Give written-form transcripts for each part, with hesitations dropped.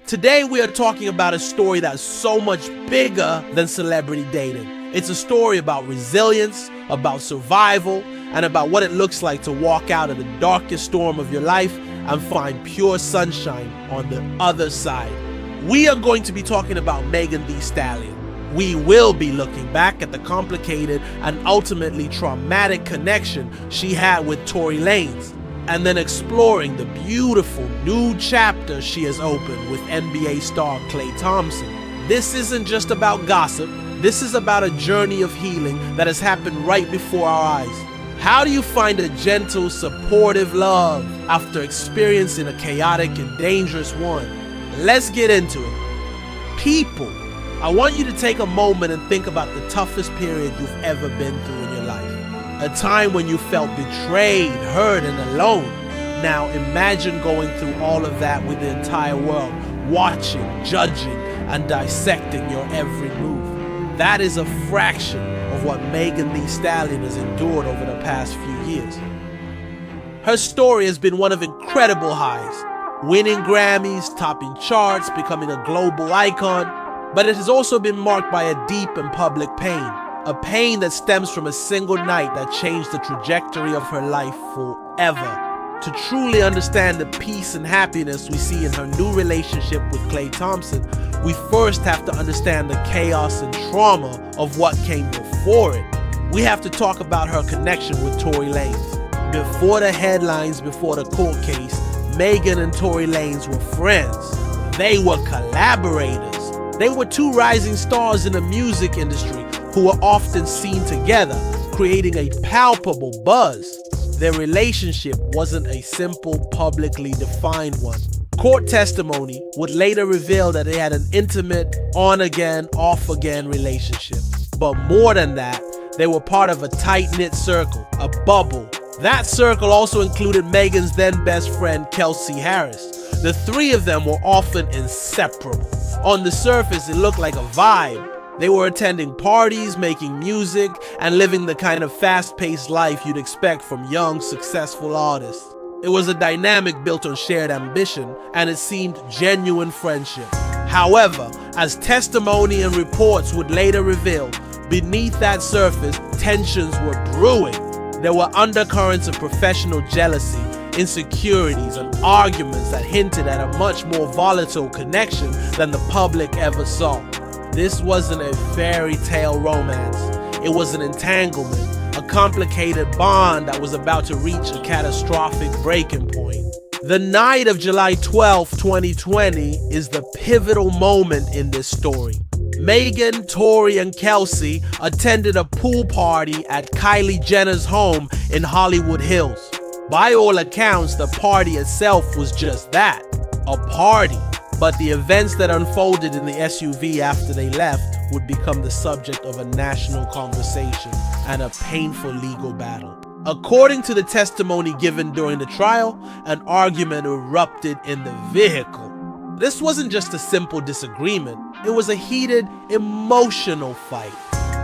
Today we are talking about a story that's so much bigger than celebrity dating. It's a story about resilience, about survival, and about what it looks like to walk out of the darkest storm of your life and find pure sunshine on the other side. We are going to be talking about Megan Thee Stallion. We will be looking back at the complicated and ultimately traumatic connection she had with Tory Lanez, and then exploring the beautiful new chapter she has opened with NBA star Klay Thompson. This isn't just about gossip. This is about a journey of healing that has happened right before our eyes. How do you find a gentle, supportive love after experiencing a chaotic and dangerous one? Let's get into it. People, I want you to take a moment and think about the toughest period you've ever been through in your life. A time when you felt betrayed, hurt, and alone. Now imagine going through all of that with the entire world, watching, judging, and dissecting your every move. That is a fraction of what Megan Thee Stallion has endured over the past few years. Her story has been one of incredible highs, winning Grammys, topping charts, becoming a global icon, but it has also been marked by a deep and public pain, a pain that stems from a single night that changed the trajectory of her life forever. To truly understand the peace and happiness we see in her new relationship with Klay Thompson, we first have to understand the chaos and trauma of what came before it. We have to talk about her connection with Tory Lanez. Before the headlines, before the court case, Megan and Tory Lanez were friends. They were collaborators. They were two rising stars in the music industry who were often seen together, creating a palpable buzz. Their relationship wasn't a simple, publicly defined one. Court testimony would later reveal that they had an intimate, on-again, off-again relationship. But more than that, they were part of a tight-knit circle, a bubble. That circle also included Megan's then best friend, Kelsey Harris. The three of them were often inseparable. On the surface, it looked like a vibe. They were attending parties, making music, and living the kind of fast-paced life you'd expect from young, successful artists. It was a dynamic built on shared ambition, and it seemed genuine friendship. However, as testimony and reports would later reveal, beneath that surface, tensions were brewing. There were undercurrents of professional jealousy, insecurities, and arguments that hinted at a much more volatile connection than the public ever saw. This wasn't a fairy tale romance. It was an entanglement, a complicated bond that was about to reach a catastrophic breaking point. The night of July 12, 2020 is the pivotal moment in this story. Megan, Tory, and Kelsey attended a pool party at Kylie Jenner's home in Hollywood Hills. By all accounts, the party itself was just that, a party. But the events that unfolded in the SUV after they left would become the subject of a national conversation and a painful legal battle. According to the testimony given during the trial, an argument erupted in the vehicle. This wasn't just a simple disagreement, it was a heated, emotional fight.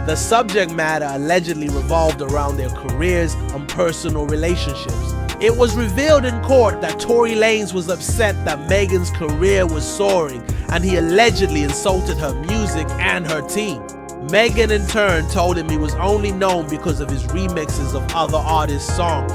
The subject matter allegedly revolved around their careers and personal relationships. It was revealed in court that Tory Lanez was upset that Megan's career was soaring, and he allegedly insulted her music and her team. Megan in turn told him he was only known because of his remixes of other artists' songs.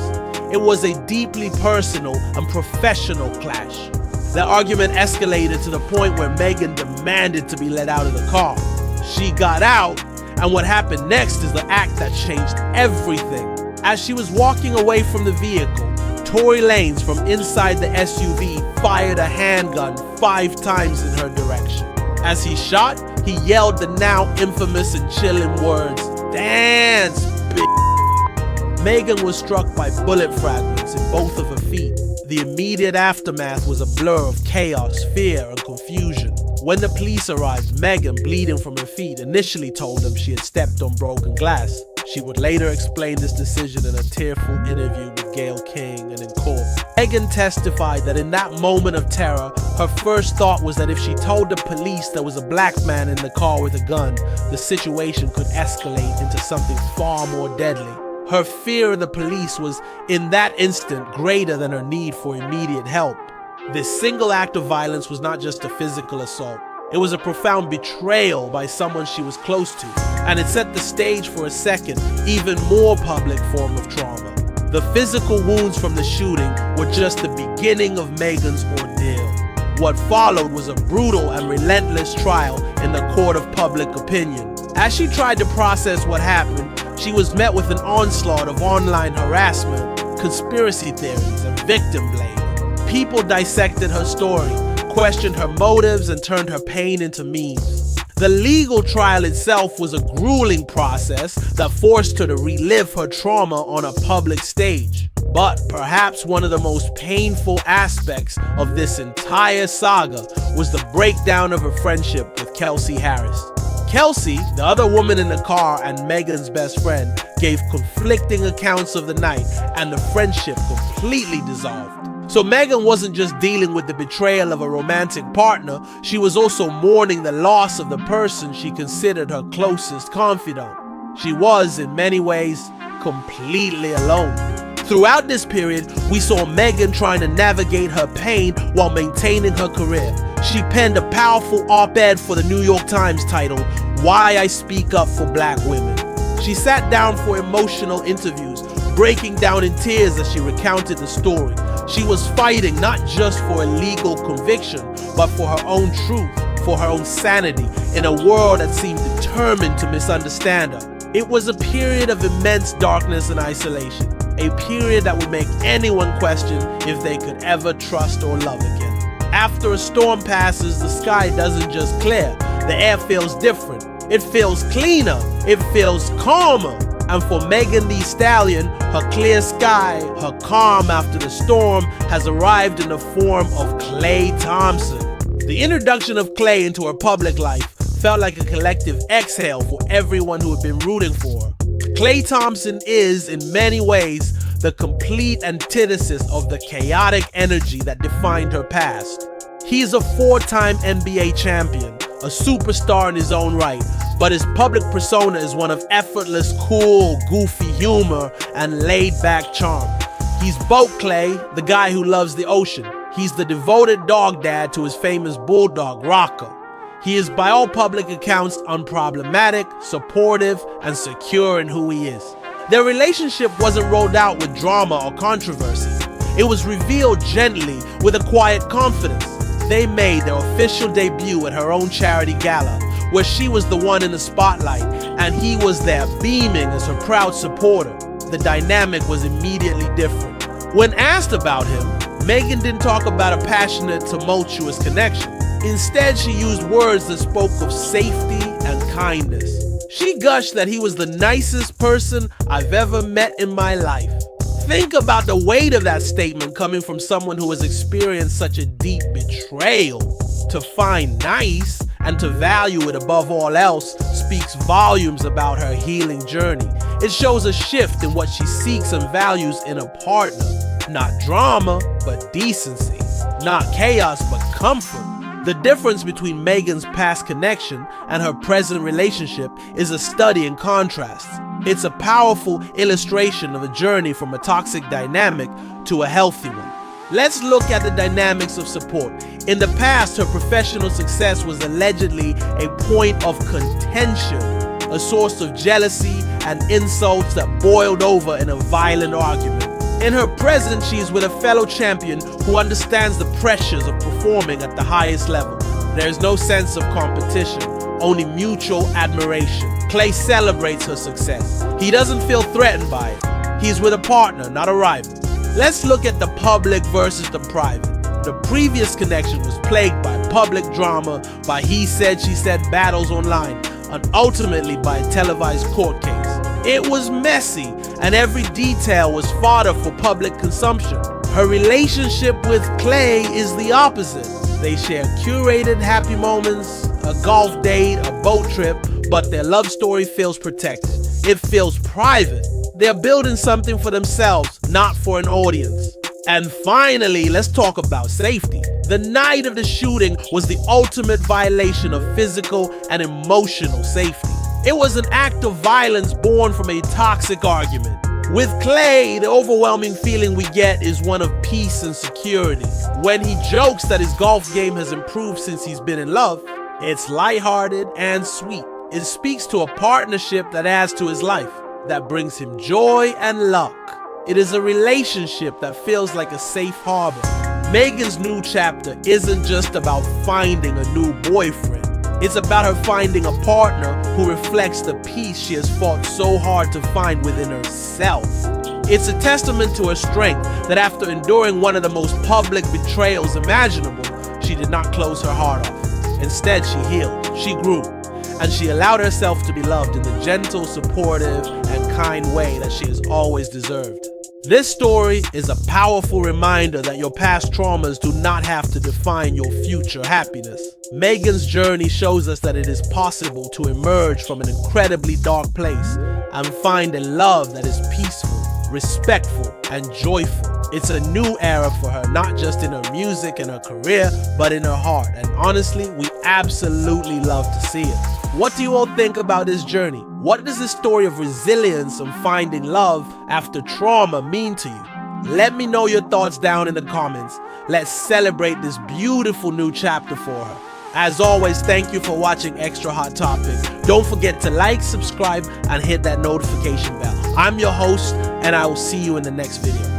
It was a deeply personal and professional clash. The argument escalated to the point where Megan demanded to be let out of the car. She got out, and what happened next is the act that changed everything. As she was walking away from the vehicle, Tory Lanez from inside the SUV fired a handgun 5 times in her direction. As he shot, he yelled the now infamous and chilling words, "Dance, bitch." Megan was struck by bullet fragments in both of her feet. The immediate aftermath was a blur of chaos, fear, and confusion. When the police arrived, Megan, bleeding from her feet, initially told them she had stepped on broken glass. She would later explain this decision in a tearful interview with Gayle King and in court. Megan testified that in that moment of terror, her first thought was that if she told the police there was a black man in the car with a gun, the situation could escalate into something far more deadly. Her fear of the police was, in that instant, greater than her need for immediate help. This single act of violence was not just a physical assault. It was a profound betrayal by someone she was close to, and it set the stage for a second, even more public form of trauma. The physical wounds from the shooting were just the beginning of Megan's ordeal. What followed was a brutal and relentless trial in the court of public opinion. As she tried to process what happened, she was met with an onslaught of online harassment, conspiracy theories, and victim blame. People dissected her story, questioned her motives, and turned her pain into memes. The legal trial itself was a grueling process that forced her to relive her trauma on a public stage. But perhaps one of the most painful aspects of this entire saga was the breakdown of her friendship with Kelsey Harris. Kelsey, the other woman in the car and Megan's best friend, gave conflicting accounts of the night, and the friendship completely dissolved. So Megan wasn't just dealing with the betrayal of a romantic partner, she was also mourning the loss of the person she considered her closest confidant. She was, in many ways, completely alone. Throughout this period, we saw Megan trying to navigate her pain while maintaining her career. She penned a powerful op-ed for the New York Times titled, "Why I Speak Up for Black Women." She sat down for emotional interviews, breaking down in tears as she recounted the story. She was fighting not just for a legal conviction, but for her own truth, for her own sanity, in a world that seemed determined to misunderstand her. It was a period of immense darkness and isolation, a period that would make anyone question if they could ever trust or love again. After a storm passes, the sky doesn't just clear, the air feels different. It feels cleaner, it feels calmer. And for Megan Thee Stallion, her clear sky, her calm after the storm, has arrived in the form of Klay Thompson. The introduction of Klay into her public life felt like a collective exhale for everyone who had been rooting for her. Klay Thompson is, in many ways, the complete antithesis of the chaotic energy that defined her past. He's a four-time NBA champion, a superstar in his own right, but his public persona is one of effortless, cool, goofy humor and laid-back charm. He's Boat Klay, the guy who loves the ocean. He's the devoted dog dad to his famous bulldog, Rocco. He is, by all public accounts, unproblematic, supportive, and secure in who he is. Their relationship wasn't rolled out with drama or controversy. It was revealed gently with a quiet confidence. They made their official debut at her own charity gala, where she was the one in the spotlight, and he was there beaming as her proud supporter. The dynamic was immediately different. When asked about him, Megan didn't talk about a passionate, tumultuous connection. Instead, she used words that spoke of safety and kindness. She gushed that he was the nicest person I've ever met in my life. Think about the weight of that statement coming from someone who has experienced such a deep betrayal. To find nice and to value it above all else speaks volumes about her healing journey. It shows a shift in what she seeks and values in a partner. Not drama, but decency. Not chaos, but comfort. The difference between Megan's past connection and her present relationship is a study in contrasts. It's a powerful illustration of a journey from a toxic dynamic to a healthy one. Let's look at the dynamics of support. In the past, her professional success was allegedly a point of contention, a source of jealousy and insults that boiled over in a violent argument. In her present, she is with a fellow champion who understands the pressures of performing at the highest level. There is no sense of competition, only mutual admiration. Klay celebrates her success. He doesn't feel threatened by it. He's with a partner, not a rival. Let's look at the public versus the private. The previous connection was plagued by public drama, by he said, she said battles online, and ultimately by a televised court case. It was messy, and every detail was fodder for public consumption. Her relationship with Klay is the opposite. They share curated happy moments, a golf date, a boat trip, but their love story feels protected. It feels private. They're building something for themselves, not for an audience. And finally, let's talk about safety. The night of the shooting was the ultimate violation of physical and emotional safety. It was an act of violence born from a toxic argument. With Klay, the overwhelming feeling we get is one of peace and security. When he jokes that his golf game has improved since he's been in love, it's lighthearted and sweet. It speaks to a partnership that adds to his life, that brings him joy and luck. It is a relationship that feels like a safe harbor. Megan's new chapter isn't just about finding a new boyfriend. It's about her finding a partner who reflects the peace she has fought so hard to find within herself. It's a testament to her strength that after enduring one of the most public betrayals imaginable, she did not close her heart off. Instead, she healed, she grew, and she allowed herself to be loved in the gentle, supportive, and kind way that she has always deserved. This story is a powerful reminder that your past traumas do not have to define your future happiness. Megan's journey shows us that it is possible to emerge from an incredibly dark place and find a love that is peaceful, respectful, and joyful. It's a new era for her, not just in her music and her career, but in her heart. And honestly, we absolutely love to see it. What do you all think about this journey? What does this story of resilience and finding love after trauma mean to you? Let me know your thoughts down in the comments. Let's celebrate this beautiful new chapter for her. As always, thank you for watching Extra Hot Topic. Don't forget to like, subscribe, and hit that notification bell. I'm your host, and I will see you in the next video.